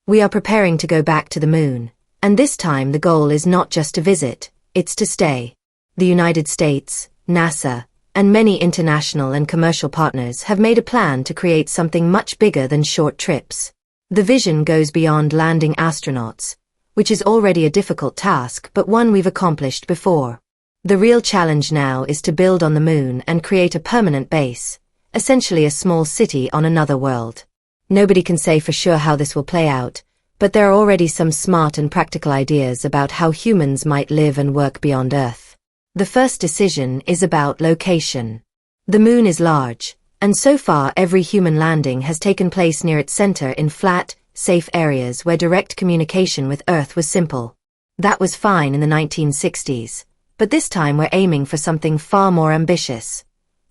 We are preparing to go back to the moon, and this time the goal is not just to visit, it's to stay. The United States, NASA, and many international and commercial partners have made a plan to create something much bigger than short trips. The vision goes beyond landing astronauts, which is already a difficult task but one we've accomplished before. The real challenge now is to build on the moon and create a permanent base, essentially a small city on another world. Nobody can say for sure how this will play out, but there are already some smart and practical ideas about how humans might live and work beyond Earth. The first decision is about location. The moon is large, and so far every human landing has taken place near its center in flat, safe areas where direct communication with Earth was simple. That was fine in the 1960s, but this time we're aiming for something far more ambitious: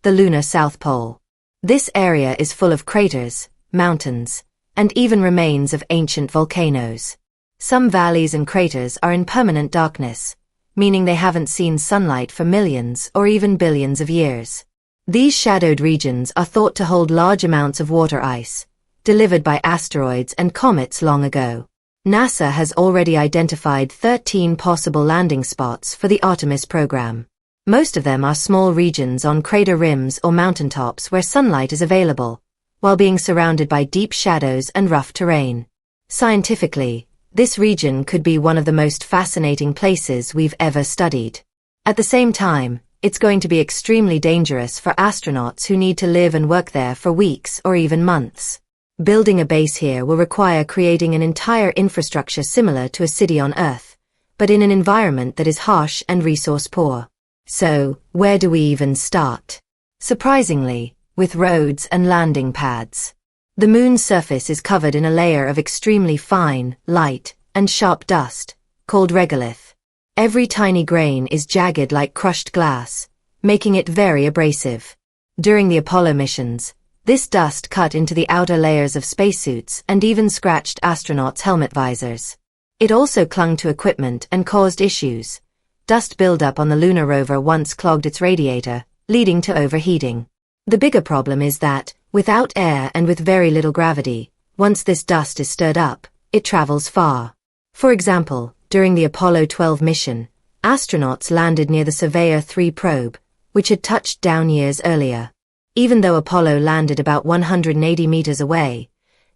the lunar South Pole. This area is full of craters, mountains, and even remains of ancient volcanoes. Some valleys and craters are in permanent darkness, meaning they haven't seen sunlight for millions or even billions of years. These shadowed regions are thought to hold large amounts of water ice, delivered by asteroids and comets long ago. NASA has already identified 13 possible landing spots for the Artemis program. Most of them are small regions on crater rims or mountaintops where sunlight is available, while being surrounded by deep shadows and rough terrain. Scientifically, this region could be one of the most fascinating places we've ever studied. At the same time, it's going to be extremely dangerous for astronauts who need to live and work there for weeks or even months. Building a base here will require creating an entire infrastructure similar to a city on Earth, but in an environment that is harsh and resource-poor. So, where do we even start? Surprisingly, with roads and landing pads. The moon's surface is covered in a layer of extremely fine, light, and sharp dust, called regolith. Every tiny grain is jagged like crushed glass, making it very abrasive. During the Apollo missions, this dust cut into the outer layers of spacesuits and even scratched astronauts' helmet visors. It also clung to equipment and caused issues. Dust buildup on the lunar rover once clogged its radiator, leading to overheating. The bigger problem is that, without air and with very little gravity, once this dust is stirred up, it travels far. For example, during the Apollo 12 mission, astronauts landed near the Surveyor 3 probe, which had touched down years earlier. Even though Apollo landed about 180 meters away,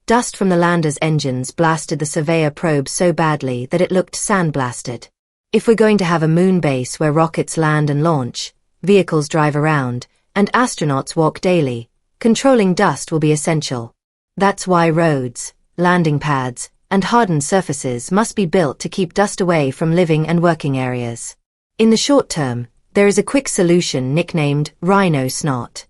dust from the lander's engines blasted the Surveyor probe so badly that it looked sandblasted. If we're going to have a moon base where rockets land and launch, vehicles drive around, and astronauts walk daily, controlling dust will be essential. That's why roads, landing pads, and hardened surfaces must be built to keep dust away from living and working areas. In the short term, there is a quick solution nicknamed Rhino Snot.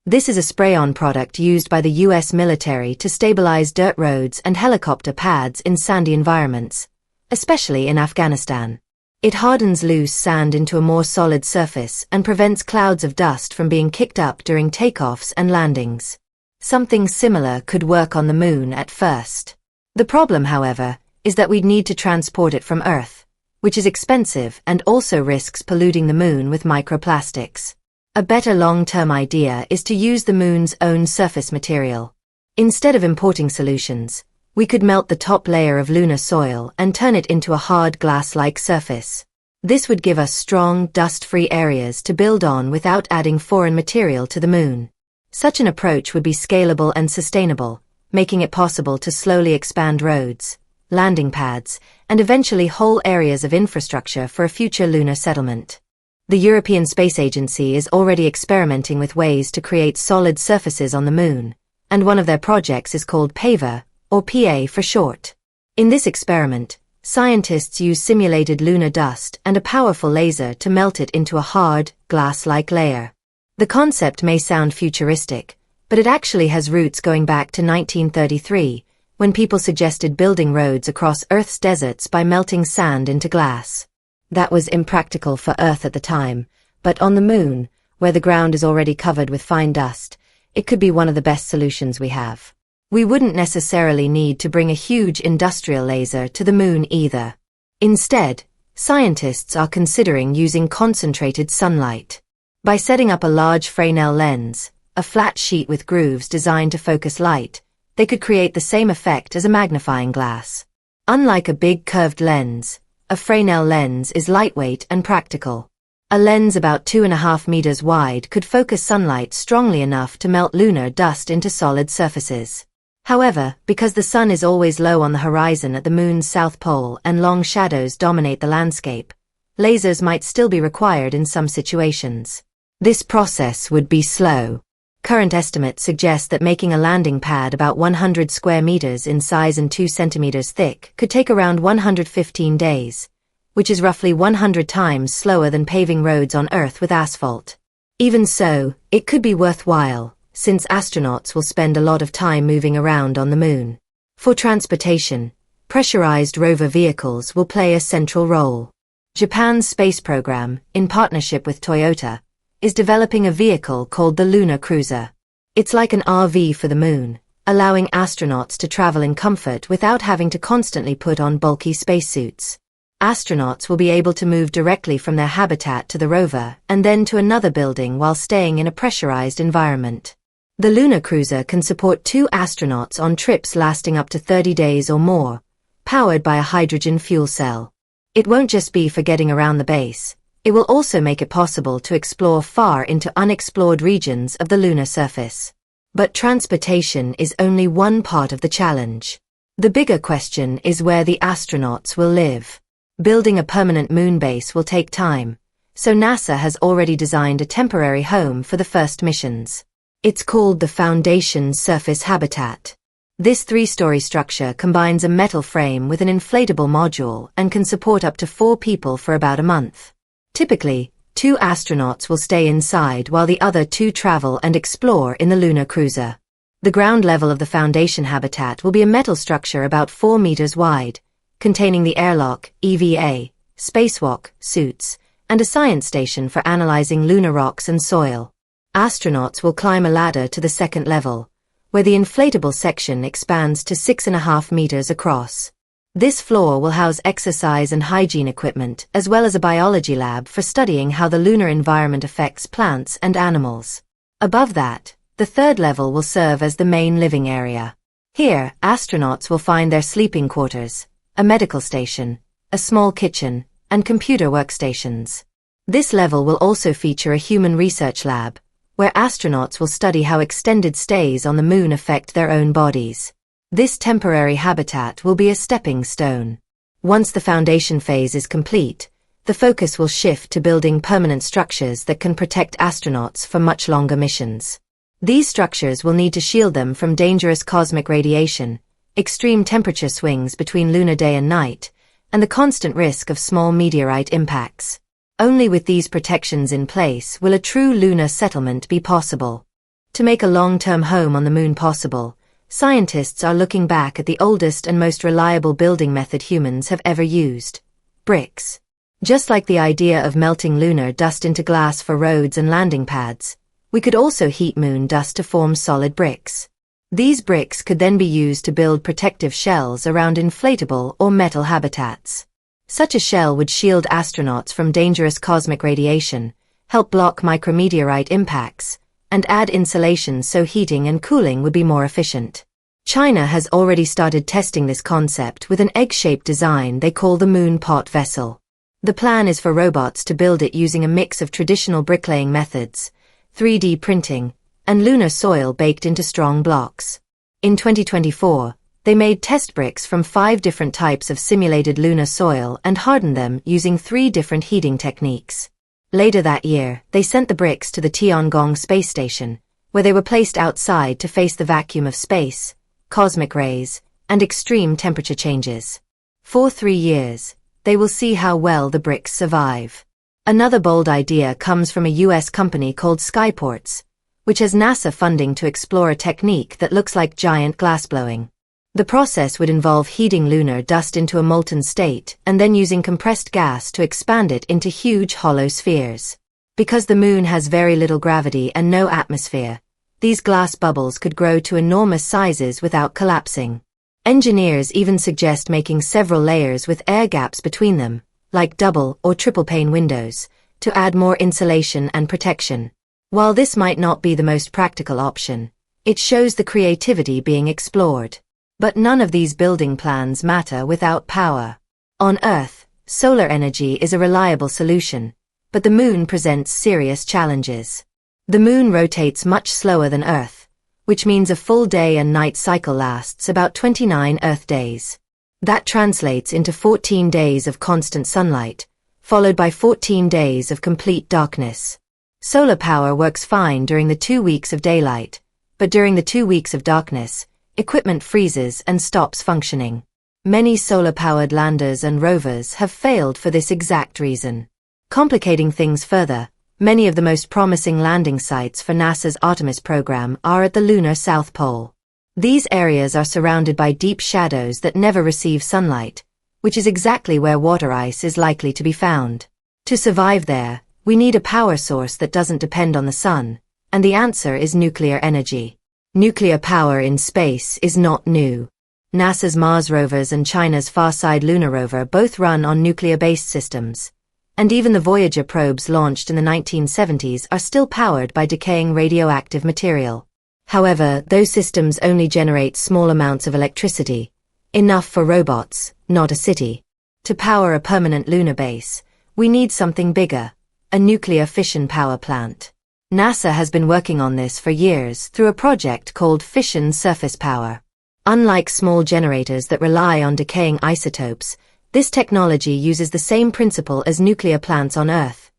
This is a spray-on product used by the US military to stabilize dirt roads and helicopter pads in sandy environments, especially in Afghanistan. It hardens loose sand into a more solid surface and prevents clouds of dust from being kicked up during takeoffs and landings. Something similar could work on the moon at first. The problem, however, is that we'd need to transport it from Earth, which is expensive and also risks polluting the moon with microplastics. A better long-term idea is to use the moon's own surface material. Instead of importing solutions, we could melt the top layer of lunar soil and turn it into a hard glass-like surface. This would give us strong, dust-free areas to build on without adding foreign material to the moon. Such an approach would be scalable and sustainable, making it possible to slowly expand roads, landing pads, and eventually whole areas of infrastructure for a future lunar settlement. The European Space Agency is already experimenting with ways to create solid surfaces on the moon, and one of their projects is called PAVER, or PA for short. In this experiment, scientists use simulated lunar dust and a powerful laser to melt it into a hard, glass-like layer. The concept may sound futuristic, but it actually has roots going back to 1933, when people suggested building roads across Earth's deserts by melting sand into glass. That was impractical for Earth at the time, but on the moon, where the ground is already covered with fine dust, it could be one of the best solutions we have. We wouldn't necessarily need to bring a huge industrial laser to the moon either. Instead, scientists are considering using concentrated sunlight. By setting up a large Fresnel lens, a flat sheet with grooves designed to focus light, they could create the same effect as a magnifying glass. Unlike a big curved lens, a Fresnel lens is lightweight and practical. A lens about 2.5 meters wide could focus sunlight strongly enough to melt lunar dust into solid surfaces. However, because the sun is always low on the horizon at the moon's south pole and long shadows dominate the landscape, lasers might still be required in some situations. This process would be slow. Current estimates suggest that making a landing pad about 100 square meters in size and 2 centimeters thick could take around 115 days, which is roughly 100 times slower than paving roads on Earth with asphalt. Even so, it could be worthwhile, since astronauts will spend a lot of time moving around on the moon. For transportation, pressurized rover vehicles will play a central role. Japan's space program, in partnership with Toyota, is developing a vehicle called the Lunar Cruiser. It's like an RV for the moon, allowing astronauts to travel in comfort without having to constantly put on bulky spacesuits. Astronauts will be able to move directly from their habitat to the rover and then to another building while staying in a pressurized environment. The Lunar Cruiser can support 2 astronauts on trips lasting up to 30 days or more, powered by a hydrogen fuel cell. It won't just be for getting around the base. It will also make it possible to explore far into unexplored regions of the lunar surface. But transportation is only one part of the challenge. The bigger question is where the astronauts will live. Building a permanent moon base will take time, so NASA has already designed a temporary home for the first missions. It's called the Foundation Surface Habitat. This 3-story structure combines a metal frame with an inflatable module and can support up to 4 people for about a month. Typically, 2 astronauts will stay inside while the other 2 travel and explore in the Lunar Cruiser. The ground level of the Foundation habitat will be a metal structure about 4 meters wide, containing the airlock, EVA, spacewalk, suits, and a science station for analyzing lunar rocks and soil. Astronauts will climb a ladder to the second level, where the inflatable section expands to 6.5 meters across. This floor will house exercise and hygiene equipment, as well as a biology lab for studying how the lunar environment affects plants and animals. Above that, the third level will serve as the main living area. Here, astronauts will find their sleeping quarters, a medical station, a small kitchen, and computer workstations. This level will also feature a human research lab, where astronauts will study how extended stays on the moon affect their own bodies. This temporary habitat will be a stepping stone. Once the foundation phase is complete, the focus will shift to building permanent structures that can protect astronauts for much longer missions. These structures will need to shield them from dangerous cosmic radiation, extreme temperature swings between lunar day and night, and the constant risk of small meteorite impacts. Only with these protections in place will a true lunar settlement be possible. To make a long-term home on the moon possible, scientists are looking back at the oldest and most reliable building method humans have ever used: bricks. Just like the idea of melting lunar dust into glass for roads and landing pads, we could also heat moon dust to form solid bricks. These bricks could then be used to build protective shells around inflatable or metal habitats. Such a shell would shield astronauts from dangerous cosmic radiation, help block micrometeorite impacts, and add insulation so heating and cooling would be more efficient. China has already started testing this concept with an egg-shaped design they call the Moon Pot Vessel. The plan is for robots to build it using a mix of traditional bricklaying methods, 3D printing, and lunar soil baked into strong blocks. In 2024, they made test bricks from 5 different types of simulated lunar soil and hardened them using 3 different heating techniques. Later that year, they sent the bricks to the Tiangong space station, where they were placed outside to face the vacuum of space, cosmic rays, and extreme temperature changes. For 3 years, they will see how well the bricks survive. Another bold idea comes from a US company called Skyports, which has NASA funding to explore a technique that looks like giant glassblowing. The process would involve heating lunar dust into a molten state and then using compressed gas to expand it into huge hollow spheres. Because the moon has very little gravity and no atmosphere, these glass bubbles could grow to enormous sizes without collapsing. Engineers even suggest making several layers with air gaps between them, like double or triple pane windows, to add more insulation and protection. While this might not be the most practical option, It shows the creativity being explored. But none of these building plans matter without power. On Earth, solar energy is a reliable solution, but the Moon presents serious challenges. The Moon rotates much slower than Earth, which means a full day and night cycle lasts about 29 Earth days. That translates into 14 days of constant sunlight, followed by 14 days of complete darkness. Solar power works fine during the 2 weeks of daylight, but during the 2 weeks of darkness, equipment freezes and stops functioning. Many solar-powered landers and rovers have failed for this exact reason. Complicating things further, many of the most promising landing sites for NASA's Artemis program are at the lunar South Pole. These areas are surrounded by deep shadows that never receive sunlight, which is exactly where water ice is likely to be found. To survive there, we need a power source that doesn't depend on the sun, and the answer is nuclear energy. Nuclear power in space is not new. NASA's Mars rovers and China's Farside lunar rover both run on nuclear-based systems, and even the Voyager probes launched in the 1970s are still powered by decaying radioactive material. However, those systems only generate small amounts of electricity, enough for robots, not a city. To power a permanent lunar base, we need something bigger, a nuclear fission power plant. NASA has been working on this for years through a project called fission surface power. Unlike small generators that rely on decaying isotopes, this technology uses the same principle as nuclear plants on Earth,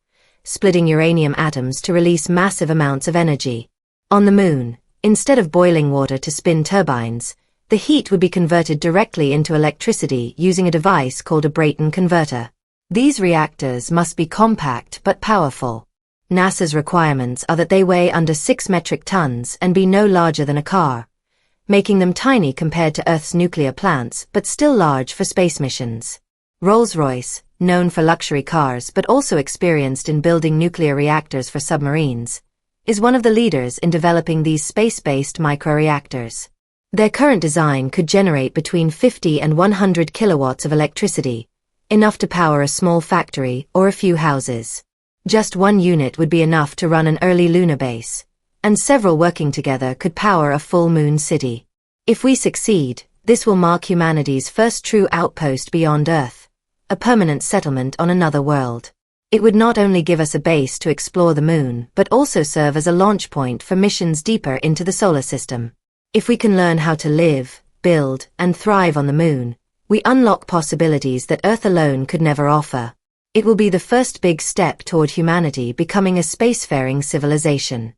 splitting uranium atoms to release massive amounts of energy. On the Moon, instead of boiling water to spin turbines, the heat would be converted directly into electricity using a device called a Brayton converter. These reactors must be compact but powerful. NASA's requirements are that they weigh under 6 metric tons and be no larger than a car, making them tiny compared to Earth's nuclear plants but still large for space missions. Rolls-Royce, known for luxury cars but also experienced in building nuclear reactors for submarines, is one of the leaders in developing these space-based microreactors. Their current design could generate between 50 and 100 kilowatts of electricity, enough to power a small factory or a few houses. Just one unit would be enough to run an early lunar base, and several working together could power a full moon city. If we succeed, this will mark humanity's first true outpost beyond Earth, a permanent settlement on another world. It would not only give us a base to explore the moon, but also serve as a launch point for missions deeper into the solar system. If we can learn how to live, build, and thrive on the moon, we unlock possibilities that Earth alone could never offer. It will be the first big step toward humanity becoming a spacefaring civilization.